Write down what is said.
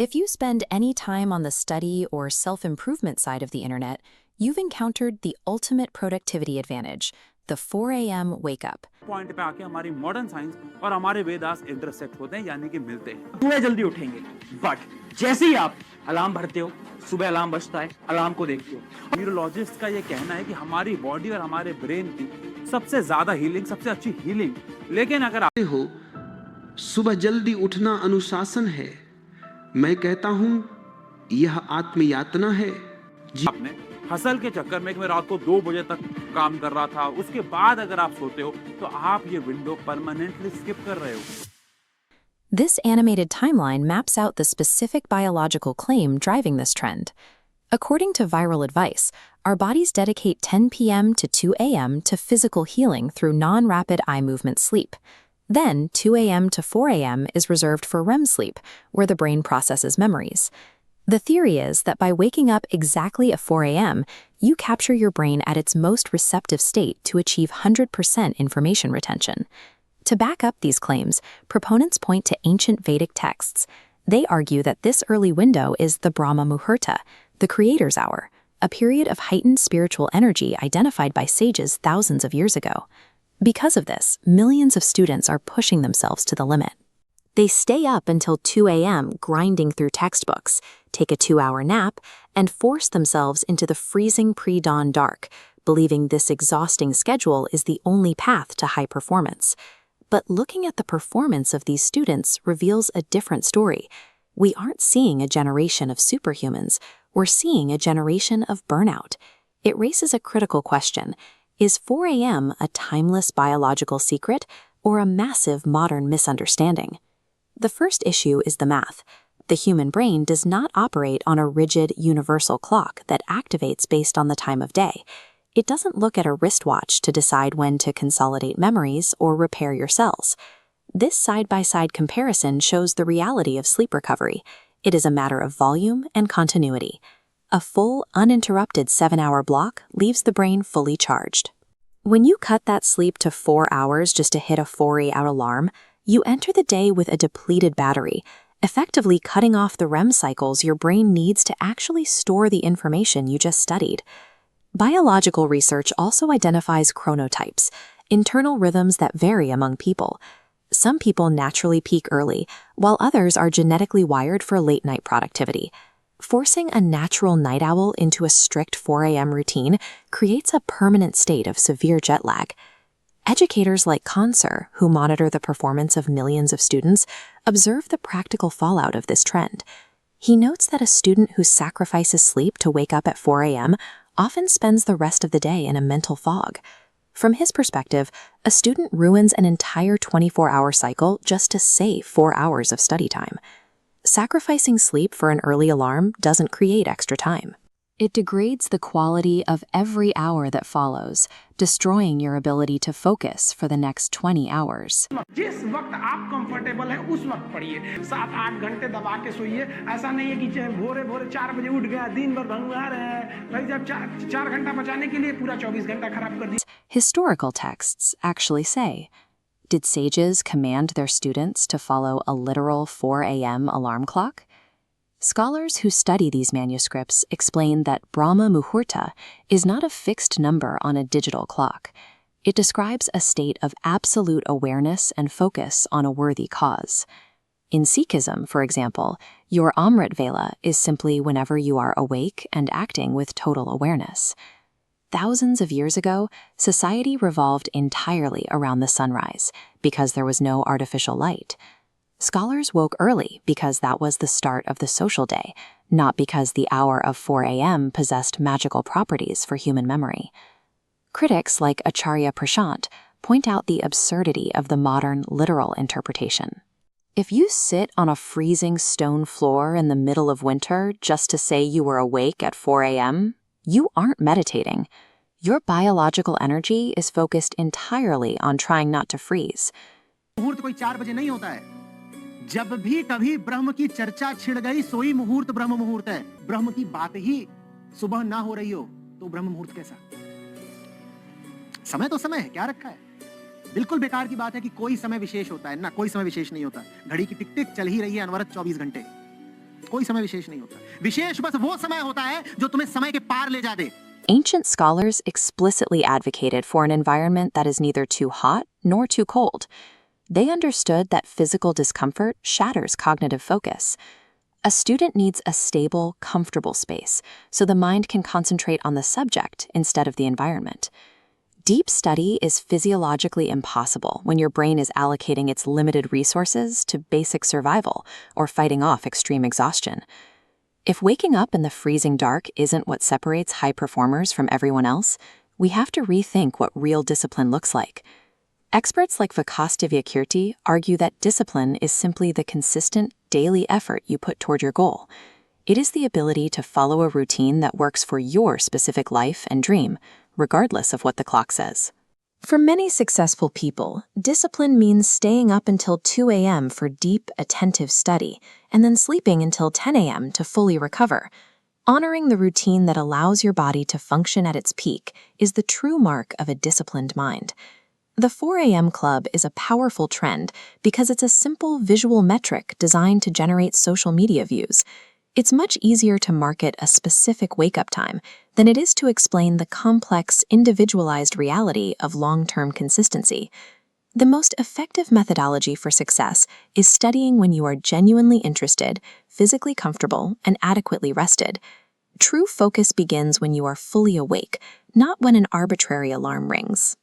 If you spend any time on the study or self-improvement side of the internet, you've encountered the ultimate productivity advantage, the 4 a.m. wake up. Point पे आके हमारी modern science और हमारे Vedas intersect होते हैं, यानी कि मिलते हैं। सुबह जल्दी उठेंगे, बट जैसे ही आप अलार्म भरते हो, सुबह अलार्म बजता है, अलार्म को देखते हो। न्यूरोलॉजिस्ट का ये कहना है कि हमारी बॉडी और हमारे ब्रेन की सबसे ज्यादा हीलिंग, सबसे अच्छी हीलिंग, लेकिन अगर आप हो सुबह जल्दी उठना अनुशासन है। मैं कहता हूं यह आत्मयातना है। आपने हसल के चक्कर में कि मैं रात को 2 बजे तक काम कर रहा था, उसके बाद अगर आप सोते हो तो आप ये विंडो परमानेंटली स्किप कर रहे हो। This animated timeline maps out the specific biological claim driving this trend. According to Viral Advice, our bodies dedicate 10 p.m. to 2 a.m. to physical healing through non-rapid eye movement sleep. Then, 2 a.m. to 4 a.m. is reserved for REM sleep, where the brain processes memories. The theory is that by waking up exactly at 4 a.m., you capture your brain at its most receptive state to achieve 100% information retention. To back up these claims, proponents point to ancient Vedic texts. They argue that this early window is the Brahma Muhurta, the creator's hour, a period of heightened spiritual energy identified by sages thousands of years ago. Because of this, millions of students are pushing themselves to the limit. They stay up until 2 a.m. grinding through textbooks, take a 2-hour nap, and force themselves into the freezing pre-dawn dark, believing this exhausting schedule is the only path to high performance. But looking at the performance of these students reveals a different story. We aren't seeing a generation of superhumans, we're seeing a generation of burnout. It raises a critical question. Is 4 a.m. a timeless biological secret or a massive modern misunderstanding? The first issue is the math. The human brain does not operate on a rigid, universal clock that activates based on the time of day. It doesn't look at a wristwatch to decide when to consolidate memories or repair your cells. This side-by-side comparison shows the reality of sleep recovery. It is a matter of volume and continuity. A full, uninterrupted 7-hour block leaves the brain fully charged. When you cut that sleep to 4 hours just to hit a 4-hour alarm, you enter the day with a depleted battery, effectively cutting off the REM cycles your brain needs to actually store the information you just studied. Biological research also identifies chronotypes, internal rhythms that vary among people. Some people naturally peak early, while others are genetically wired for late-night productivity. Forcing a natural night owl into a strict 4 a.m. routine creates a permanent state of severe jet lag. Educators like Conser, who monitor the performance of millions of students, observe the practical fallout of this trend. He notes that a student who sacrifices sleep to wake up at 4 a.m. often spends the rest of the day in a mental fog. From his perspective, a student ruins an entire 24-hour cycle just to save 4 hours of study time. Sacrificing sleep for an early alarm doesn't create extra time. It degrades the quality of every hour that follows, destroying your ability to focus for the next 20 hours. जिस वक्त आप comfortable हैं उस वक्त पढ़िए, 7-8 घंटे दबा के सोइए। ऐसा नहीं है कि भोरे भोरे 4 बजे उठ गया, दिन भर भंगुआ रहे, भाई जब 4 घंटा बचाने के लिए पूरा 24 घंटा खराब कर दिया। Historical texts actually say, did sages command their students to follow a literal 4 a.m. alarm clock? Scholars who study these manuscripts explain that Brahma Muhurta is not a fixed number on a digital clock. It describes a state of absolute awareness and focus on a worthy cause. In Sikhism, for example, your Amrit Vela is simply whenever you are awake and acting with total awareness. Thousands of years ago, society revolved entirely around the sunrise because there was no artificial light. Scholars woke early because that was the start of the social day, not because the hour of 4 a.m. possessed magical properties for human memory. Critics like Acharya Prashant point out the absurdity of the modern literal interpretation. If you sit on a freezing stone floor in the middle of winter just to say you were awake at 4 a.m., you aren't meditating. Your biological energy is focused entirely on trying not to freeze. मुहूर्त कोई 4 बजे नहीं होता है। जब भी कभी ब्रह्म की चर्चा छिड़ गई, सोई मुहूर्त ब्रह्म मुहूर्त है। ब्रह्म की बात ही सुबह ना हो रही हो तो ब्रह्म मुहूर्त कैसा? समय तो समय है, क्या रखा है? बिल्कुल बेकार की बात है कि कोई समय विशेष होता है ना, कोई समय विशेष नहीं होता। घड़ी की टिक टिक चल ही रही है अनवरत 24 घंटे। कोई समय विशेष नहीं होता। विशेष बस वो समय होता है जो तुम्हें समय के पार ले जा दे। Ancient scholars explicitly advocated for an environment that is neither too hot nor too cold. They understood that physical discomfort shatters cognitive focus. A student needs a stable, comfortable space so the mind can concentrate on the subject instead of the environment. Deep study is physiologically impossible when your brain is allocating its limited resources to basic survival or fighting off extreme exhaustion. If waking up in the freezing dark isn't what separates high performers from everyone else, we have to rethink what real discipline looks like. Experts like Vikas Divyakirti argue that discipline is simply the consistent, daily effort you put toward your goal. It is the ability to follow a routine that works for your specific life and dream, regardless of what the clock says. For many successful people, discipline means staying up until 2 a.m. for deep, attentive study, and then sleeping until 10 a.m. to fully recover. Honoring the routine that allows your body to function at its peak is the true mark of a disciplined mind. The 4 a.m. club is a powerful trend because it's a simple visual metric designed to generate social media views. It's much easier to market a specific wake-up time than it is to explain the complex, individualized reality of long-term consistency. The most effective methodology for success is studying when you are genuinely interested, physically comfortable, and adequately rested. True focus begins when you are fully awake, not when an arbitrary alarm rings.